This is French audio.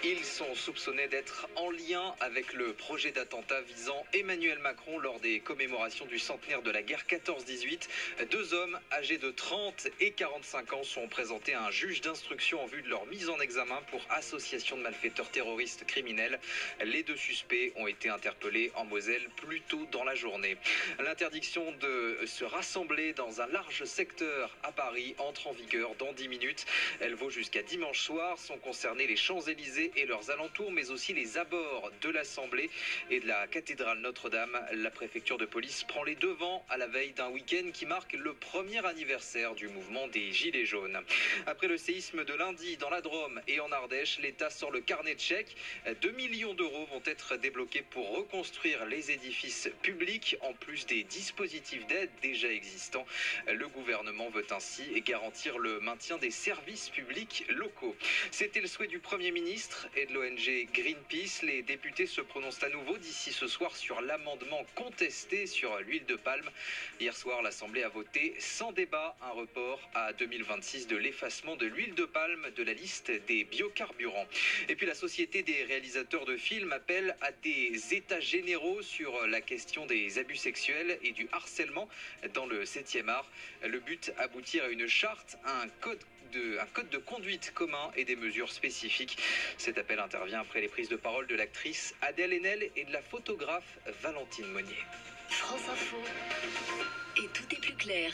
Ils sont soupçonnés d'être en lien avec le projet d'attentat visant Emmanuel Macron lors des commémorations du centenaire de la guerre 14-18. Deux hommes âgés de 30 et 45 ans sont présentés à un juge d'instruction en vue de leur mise en examen pour association de malfaiteurs terroristes criminels. Les deux suspects ont été interpellés en Moselle plus tôt dans la journée. L'interdiction de se rassembler dans un large secteur à Paris entre en vigueur dans 10 minutes. Elle vaut jusqu'à dimanche soir. Sont concernés les Champs-Élysées et leurs alentours, mais aussi les abords de l'Assemblée et de la cathédrale Notre-Dame. La préfecture de police prend les devants à la veille d'un week-end qui marque le premier anniversaire du mouvement des Gilets jaunes. Après le séisme de lundi dans la Drôme et en Ardèche, l'État sort le carnet de chèques. 2 millions d'euros vont être débloqués pour reconstruire les édifices publics, en plus des dispositifs d'aide déjà existants. Le gouvernement veut ainsi garantir le maintien des services publics locaux. C'était le souhait du Premier ministre et de l'ONG Greenpeace. Les députés se prononcent à nouveau d'ici ce soir sur l'amendement contesté sur l'huile de palme. Hier soir, l'Assemblée a voté sans débat un report à 2026 de l'effacement de l'huile de palme de la liste des biocarburants. Et puis la Société des réalisateurs de films appelle à des états généraux sur la question des abus sexuels et du harcèlement dans le 7e art. Le but, aboutir à une charte, un code de conduite commun et des mesures spécifiques. Cet appel intervient après les prises de parole de l'actrice Adèle Haenel et de la photographe Valentine Monnier. France Info. Et tout est plus clair.